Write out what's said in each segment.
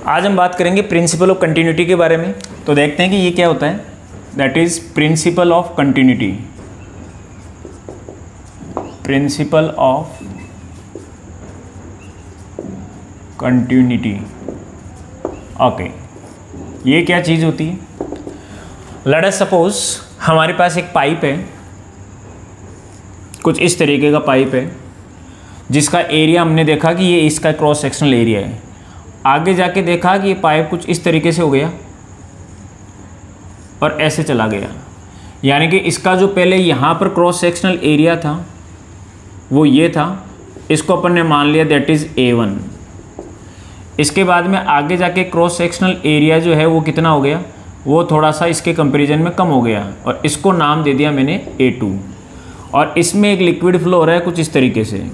आज हम बात करेंगे प्रिंसिपल ऑफ कंटिन्यूटी के बारे में। तो देखते हैं कि ये क्या होता है, that is principal of continuity. Principal of continuity, okay, ये क्या चीज़ होती है? लेट अस सपोज हमारे पास एक पाइप है, कुछ इस तरीके का पाइप है जिसका एरिया हमने देखा कि ये इसका क्रॉस सेक्शनल एरिया है। आगे जाके देखा कि ये पाइप कुछ इस तरीके से हो गया और ऐसे चला गया, यानी कि इसका जो पहले यहाँ पर क्रॉस सेक्शनल एरिया था वो ये था, इसको अपन ने मान लिया दैट इज़ A1। इसके बाद में आगे जाके क्रॉस सेक्शनल एरिया जो है वो कितना हो गया, वो थोड़ा सा इसके कंपैरिजन में कम हो गया और इसको नाम दे दिया मैंने A2। और इसमें एक लिक्विड फ्लो हो रहा है कुछ इस तरीके से,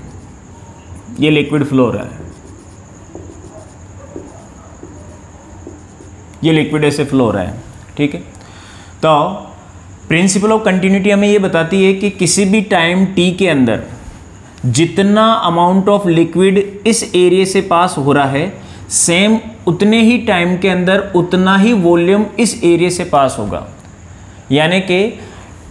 ये लिक्विड फ्लो हो रहा है, ये लिक्विड ऐसे फ्लो हो रहा है, ठीक है। तो प्रिंसिपल ऑफ कंटिन्यूटी हमें ये बताती है कि किसी भी टाइम t के अंदर जितना अमाउंट ऑफ लिक्विड इस एरिया से पास हो रहा है, सेम उतने ही टाइम के अंदर उतना ही वॉल्यूम इस एरिया से पास होगा। यानी कि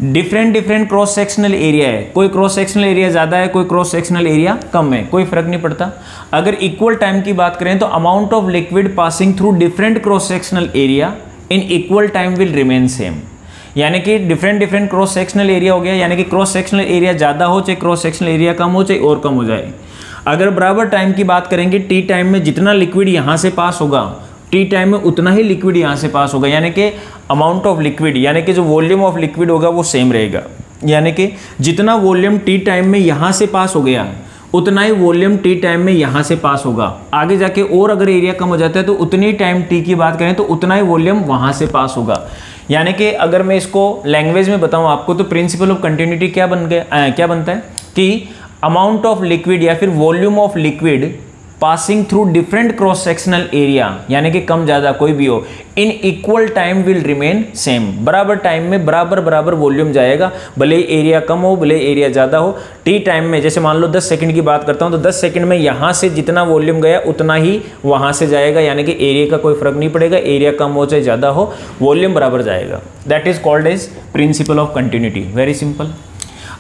डिफरेंट क्रॉस सेक्शनल एरिया है, कोई क्रॉस सेक्शनल एरिया ज़्यादा है, कोई क्रॉस सेक्शनल एरिया कम है, कोई फर्क नहीं पड़ता। अगर इक्वल टाइम की बात करें तो amount of liquid passing through different cross sectional area in equal time will remain same. यानी कि डिफरेंट क्रॉस सेक्शनल एरिया हो गया, यानी कि क्रॉस सेक्शनल एरिया ज़्यादा हो चाहे क्रॉस सेक्शनल एरिया कम हो चाहे और कम हो जाए। अगर बराबर टाइम की बात करेंगे, टी टाइम में जितना लिक्विड यहाँ से पास होगा, टी टाइम में उतना ही लिक्विड यहाँ से पास होगा, यानी कि अमाउंट ऑफ लिक्विड, यानी कि जो वॉल्यूम ऑफ लिक्विड होगा वो सेम रहेगा। यानी कि जितना वॉल्यूम टी टाइम में यहाँ से पास हो गया उतना ही वॉल्यूम टी टाइम में यहाँ से पास होगा। आगे जाके और अगर एरिया कम हो जाता है तो उतनी टाइम टी की बात करें तो उतना ही वॉल्यूम वहाँ से पास होगा। यानी कि अगर मैं इसको लैंग्वेज में बताऊँ आपको तो प्रिंसिपल ऑफ कंटिन्यूटी क्या बनता है कि अमाउंट ऑफ लिक्विड या फिर volume of liquid passing through different cross sectional area, यानी कि कम ज़्यादा कोई भी हो, in equal time will remain same. बराबर टाइम में बराबर वॉल्यूम जाएगा, भले एरिया कम हो भले एरिया ज़्यादा हो। टी टाइम में जैसे मान लो 10 सेकंड की बात करता हूँ तो 10 सेकंड में यहाँ से जितना वॉल्यूम गया उतना ही वहाँ से जाएगा, यानी कि एरिया का कोई फर्क नहीं पड़ेगा, एरिया कम हो चाहे ज़्यादा हो, वॉल्यूम बराबर जाएगा। That is called as principle of continuity. Very simple.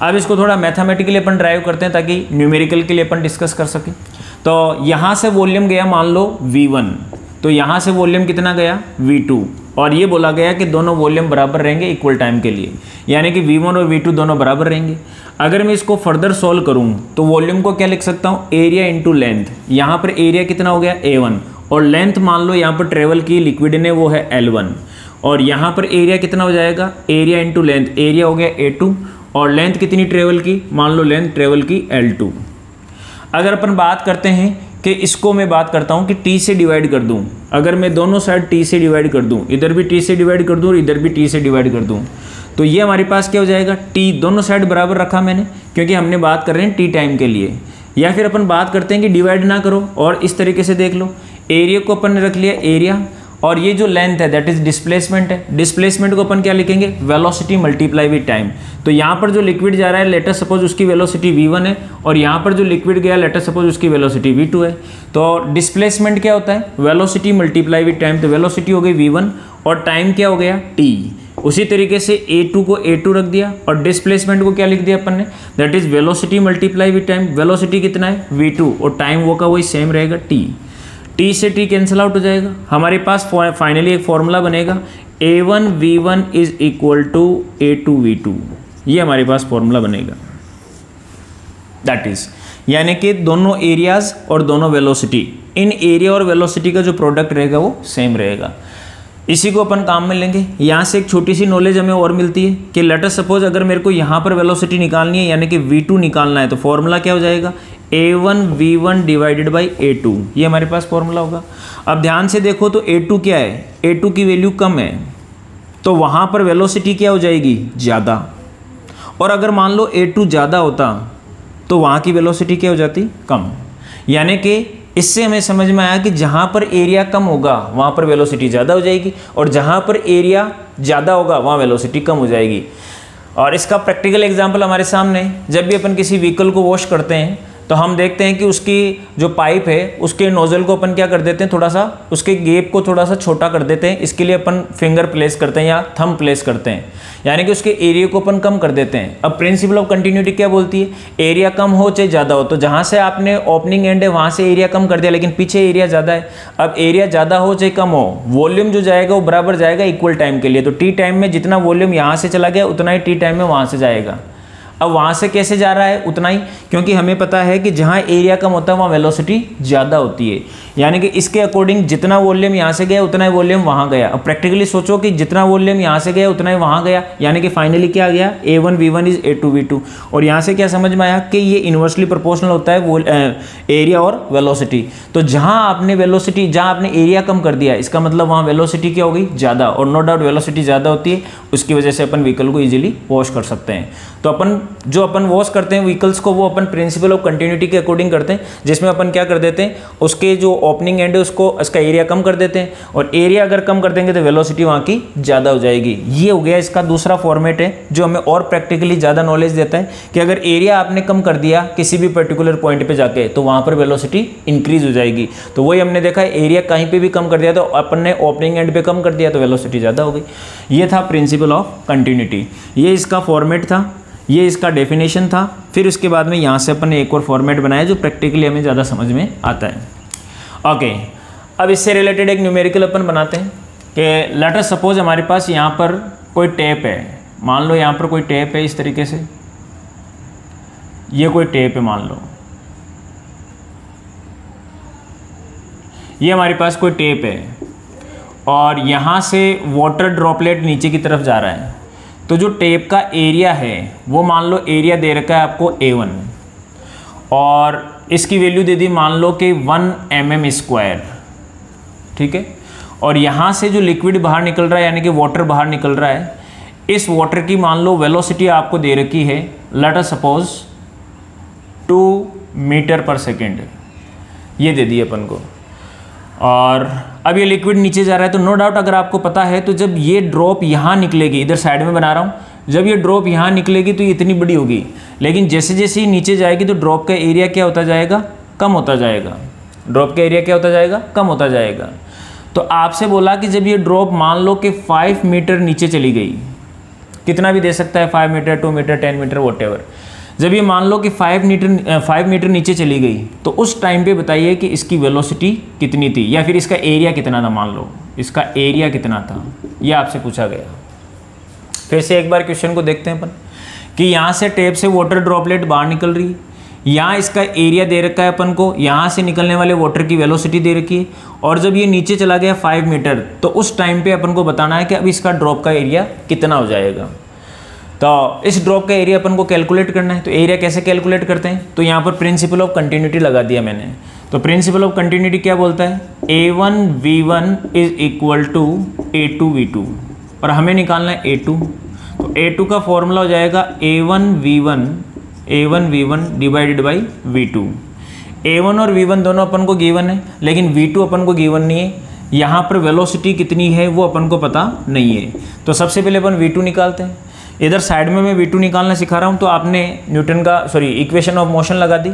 अब इसको थोड़ा मैथमेटिकली अपन ड्राइव करते हैं ताकि न्यूमेरिकल के लिए अपन डिस्कस कर सकें। तो यहाँ से वॉल्यूम गया मान लो V1, तो यहाँ से वॉल्यूम कितना गया V2, और ये बोला गया कि दोनों वॉल्यूम बराबर रहेंगे इक्वल टाइम के लिए, यानी कि V1 और V2 दोनों बराबर रहेंगे। अगर मैं इसको फर्दर सॉल्व करूँ तो वॉल्यूम को क्या लिख सकता हूँ, एरिया इंटू लेंथ। यहाँ पर एरिया कितना हो गया A1 और लेंथ मान लो यहाँ पर ट्रेवल की लिक्विड ने वो है L1, और यहाँ पर एरिया कितना हो जाएगा, एरिया इंटू लेंथ, एरिया हो गया A2 और लेंथ कितनी ट्रेवल की, मान लो लेंथ ट्रेवल की L2। अगर अपन बात करते हैं कि इसको मैं बात करता हूं कि t से डिवाइड कर दूं, अगर मैं दोनों साइड t से डिवाइड कर दूं, इधर भी t से डिवाइड कर दूं और इधर भी t से डिवाइड कर दूं, तो ये हमारे पास क्या हो जाएगा, t दोनों साइड बराबर रखा मैंने क्योंकि हमने बात कर रहे हैं t टाइम के लिए। या फिर अपन बात करते हैं कि डिवाइड ना करो और इस तरीके से देख लो, एरिया को अपन ने रख लिया एरिया और ये जो लेंथ है दैट इज डिस्प्लेसमेंट है। डिस्प्लेसमेंट को अपन क्या लिखेंगे, वेलोसिटी मल्टीप्लाई विद टाइम। तो यहाँ पर जो लिक्विड जा रहा है लेट अस सपोज उसकी वेलोसिटी V1 है और यहाँ पर जो लिक्विड गया लेट अस सपोज उसकी वेलोसिटी V2 है। तो डिस्प्लेसमेंट क्या होता है, वेलोसिटी मल्टीप्लाई विद टाइम। तो वेलोसिटी हो गई V1 और टाइम क्या हो गया T। उसी तरीके से A2 को A2 रख दिया और डिस्प्लेसमेंट को क्या लिख दिया अपन ने, that is velocity multiply with time. Velocity कितना है V2 और टाइम वो का वही सेम रहेगा T। T से T कैंसिल आउट हो जाएगा, हमारे पास फाइनली एक फॉर्मूला बनेगा A1 V1 is equal to A2 V2। ये हमारे पास फॉर्मूला बनेगा, दैट इज यानी कि दोनों एरियाज और दोनों वेलोसिटी, इन एरिया और वेलोसिटी का जो प्रोडक्ट रहेगा वो सेम रहेगा। इसी को अपन काम में लेंगे। यहाँ से एक छोटी सी नॉलेज हमें और मिलती है कि लेट अस सपोज अगर मेरे को यहाँ पर वेलोसिटी निकालनी है यानी कि V2 निकालना है तो फॉर्मूला क्या हो जाएगा, A1 V1 divided by A2। ये हमारे पास फॉर्मूला होगा। अब ध्यान से देखो तो A2 क्या है, A2 की वैल्यू कम है तो वहाँ पर वेलोसिटी क्या हो जाएगी, ज़्यादा। और अगर मान लो A2 ज़्यादा होता तो वहाँ की वेलोसिटी क्या हो जाती, कम। यानी कि इससे हमें समझ में आया कि जहाँ पर एरिया कम होगा वहाँ पर वेलोसिटी ज़्यादा हो जाएगी और जहाँ पर एरिया ज़्यादा होगा वहाँ वेलोसिटी कम हो जाएगी। और इसका प्रैक्टिकल एग्जांपल हमारे सामने, जब भी अपन किसी व्हीकल को वॉश करते हैं तो हम देखते हैं कि उसकी जो पाइप है उसके नोजल को अपन क्या कर देते हैं, थोड़ा सा उसके गैप को थोड़ा सा छोटा कर देते हैं। इसके लिए अपन फिंगर प्लेस करते हैं या थंब प्लेस करते हैं, यानी कि उसके एरिया को अपन कम कर देते हैं। अब प्रिंसिपल ऑफ कंटिन्यूटी क्या बोलती है, एरिया कम हो चाहे ज़्यादा हो, तो जहाँ से आपने ओपनिंग एंड है वहाँ से एरिया कम कर दिया, लेकिन पीछे एरिया ज़्यादा है। अब एरिया ज़्यादा हो चाहे कम हो, वॉल्यूम जो जाएगा वो बराबर जाएगा इक्वल टाइम के लिए। तो टी टाइम में जितना वॉल्यूम यहाँ से चला गया उतना ही टी टाइम में वहाँ से जाएगा। अब वहाँ से कैसे जा रहा है, उतना ही, क्योंकि हमें पता है कि जहाँ एरिया कम होता है वहाँ वेलोसिटी ज़्यादा होती है, यानी कि इसके अकॉर्डिंग जितना वॉल्यूम यहाँ से गया उतना ही वॉल्यूम वहाँ गया। अब प्रैक्टिकली सोचो कि जितना वॉल्यूम यहाँ से गया उतना ही वहाँ गया, यानी कि फाइनली क्या आ गया, A1 V1 is A2 V2। और यहाँ से क्या समझ में आया कि ये इन्वर्सली प्रोपोर्शनल होता है वो एरिया और वेलोसिटी। तो जहाँ आपने वेलोसिटी, जहाँ आपने एरिया कम कर दिया, इसका मतलब वहाँ वेलोसिटी क्या होगी, ज़्यादा। और नो डाउट वेलोसिटी ज़्यादा होती है, उसकी वजह से अपन व्हीकल को ईजिली वॉश कर सकते हैं। तो अपन वॉश करते हैं व्हीकल्स को, वो अपन प्रिंसिपल ऑफ कंटिन्यूटी के अकॉर्डिंग करते हैं, जिसमें अपन क्या कर देते हैं, उसके जो ओपनिंग एंड है उसको, उसका एरिया कम कर देते हैं, और एरिया अगर कम कर देंगे तो वेलोसिटी वहाँ की ज़्यादा हो जाएगी। ये हो गया इसका दूसरा फॉर्मेट है, जो हमें और प्रैक्टिकली ज़्यादा नॉलेज देता है कि अगर एरिया आपने कम कर दिया किसी भी पर्टिकुलर पॉइंट पर जाके, तो वहाँ पर वेलोसिटी इंक्रीज हो जाएगी। तो वही हमने देखा है, एरिया कहीं पर भी कम कर दिया तो अपन ने ओपनिंग एंड पे कम कर दिया तो वेलोसिटी ज़्यादा हो गई। ये था प्रिंसिपल ऑफ कंटिन्यूटी, ये इसका फॉर्मेट था, ये इसका डेफिनेशन था। फिर उसके बाद में यहाँ से अपन ने एक और फॉर्मेट बनाया जो प्रैक्टिकली हमें ज़्यादा समझ में आता है। ओके, अब इससे रिलेटेड एक न्यूमेरिकल अपन बनाते हैं कि लेट अस सपोज हमारे पास यहाँ पर कोई टेप है, मान लो यहाँ पर कोई टेप है इस तरीके से, ये कोई टेप है मान लो, ये हमारे पास कोई टेप है और यहाँ से वाटर ड्रॉपलेट नीचे की तरफ जा रहा है। तो जो टेप का एरिया है वो मान लो एरिया दे रखा है आपको A1 और इसकी वैल्यू दे दी मान लो कि 1 mm², ठीक है। और यहाँ से जो लिक्विड बाहर निकल रहा है यानी कि वाटर बाहर निकल रहा है, इस वाटर की मान लो वेलोसिटी आपको दे रखी है, लेट अस सपोज 2 मीटर/सेकेंड, ये दे दी अपन को। और अब ये लिक्विड नीचे जा रहा है, तो नो डाउट अगर आपको पता है तो जब ये ड्रॉप यहाँ निकलेगी, इधर साइड में बना रहा हूँ, जब ये ड्रॉप यहाँ निकलेगी तो ये इतनी बड़ी होगी, लेकिन जैसे जैसे ये नीचे जाएगी तो ड्रॉप का एरिया क्या होता जाएगा, कम होता जाएगा। ड्रॉप का एरिया क्या होता जाएगा, कम होता जाएगा। तो आपसे बोला कि जब ये ड्रॉप मान लो कि 5 मीटर नीचे चली गई, कितना भी दे सकता है, 5 मीटर, 2 मीटर, 10 मीटर, वॉटेवर, जब ये मान लो कि 5 मीटर नीचे चली गई, तो उस टाइम पे बताइए कि इसकी वेलोसिटी कितनी थी, या फिर इसका एरिया कितना था, मान लो इसका एरिया कितना था, ये आपसे पूछा गया। फिर से एक बार क्वेश्चन को देखते हैं अपन कि यहाँ से टेप से वाटर ड्रॉपलेट बाहर निकल रही है, यहाँ इसका एरिया दे रखा है अपन को, यहाँ से निकलने वाले वाटर की वेलोसिटी दे रखी है, और जब ये नीचे चला गया 5 मीटर, तो उस टाइम पे अपन को बताना है कि अब इसका ड्रॉप का एरिया कितना हो जाएगा। तो इस ड्रॉप का एरिया अपन को कैलकुलेट करना है। तो एरिया कैसे कैलकुलेट करते हैं, तो यहाँ पर प्रिंसिपल ऑफ कंटिन्यूटी लगा दिया मैंने। तो प्रिंसिपल ऑफ कंटिन्यूटी क्या बोलता है, A1 V1 is equal to A2 V2, और हमें निकालना है A2। तो A2 का फॉर्मूला हो जाएगा A1 V1 divided by V2। A1 और V1 दोनों अपन को गिवन है, लेकिन V2 अपन को गिवन नहीं है। यहाँ पर वेलोसिटी कितनी है वो अपन को पता नहीं है। तो सबसे पहले अपन V2 निकालते हैं। इधर साइड में मैं V2 निकालना सिखा रहा हूँ, तो आपने न्यूटन का इक्वेशन ऑफ मोशन लगा दी,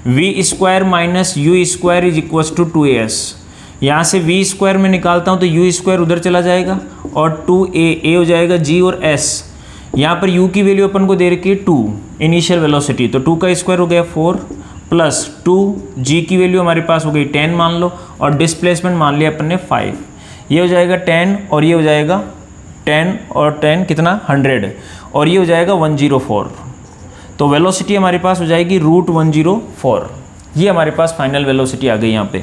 v² minus u² is equal to 2as। यहाँ से v² में निकालता हूँ तो u² उधर चला जाएगा और 2a हो जाएगा g और s। यहाँ पर u की वैल्यू अपन को दे रखी है 2 इनिशियल वेलोसिटी, तो 2 का स्क्वायर हो गया 4 प्लस 2, g की वैल्यू हमारे पास हो गई 10 मान लो, और डिस्प्लेसमेंट मान लिया अपन ने 5। ये हो जाएगा 10 और ये हो जाएगा 10 और 10 कितना 100, और ये हो जाएगा 104। तो वेलोसिटी हमारे पास हो जाएगी √104। ये हमारे पास फाइनल वेलोसिटी आ गई यहाँ पे,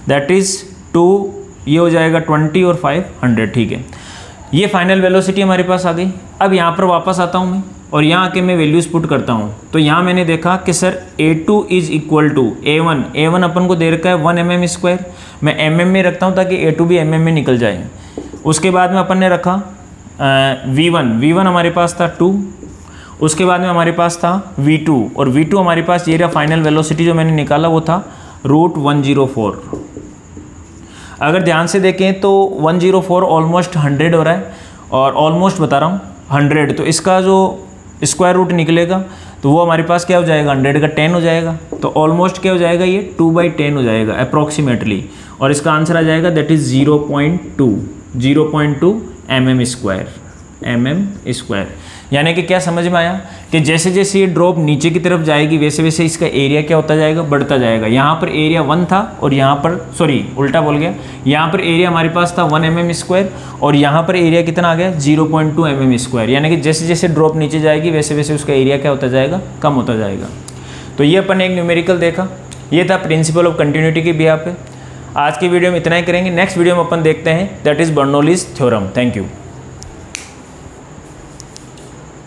दैट इज़ 2, ये हो जाएगा 20 और 5 100, ठीक है। ये फाइनल वेलोसिटी हमारे पास आ गई। अब यहाँ पर वापस आता हूँ मैं और यहाँ आके मैं वैल्यूज़ पुट करता हूँ। तो यहाँ मैंने देखा कि sir A2 is equal to A1 अपन को दे रखा है 1 mm², मैं mm में रखता हूँ ताकि A2 भी mm में निकल जाए। उसके बाद में अपन ने रखा V1 हमारे पास था 2, उसके बाद में हमारे पास था V2, और V2 हमारे पास ये रहा फाइनल वेलोसिटी जो मैंने निकाला वो था √104। अगर ध्यान से देखें तो 104 ऑलमोस्ट 100 हो रहा है, और ऑलमोस्ट बता रहा हूँ 100, तो इसका जो स्क्वायर रूट निकलेगा तो वो हमारे पास क्या हो जाएगा, 100 का 10 हो जाएगा, तो ऑलमोस्ट क्या हो जाएगा, ये 2/10 हो जाएगा अप्रॉक्सीमेटली, और इसका आंसर आ जाएगा दैट इज़ 0.2 mm²। यानी कि क्या समझ में आया कि जैसे जैसे ये ड्रॉप नीचे की तरफ जाएगी वैसे वैसे इसका एरिया क्या होता जाएगा, बढ़ता जाएगा। यहाँ पर एरिया 1 था और यहाँ पर, सॉरी उल्टा बोल गया, यहाँ पर एरिया हमारे पास था 1 mm² और यहाँ पर एरिया कितना आ गया, 0.2 mm²। यानी कि जैसे जैसे ड्रॉप नीचे जाएगी वैसे वैसे उसका एरिया क्या होता जाएगा, कम होता जाएगा। तो ये अपन एक न्यूमेरिकल देखा, ये था प्रिंसिपल ऑफ कंटिन्यूटी के बिहाफ पे। आज की वीडियो में इतना ही करेंगे। नेक्स्ट वीडियो में अपन देखते हैं that is Bernoulli's theorem. Thank you.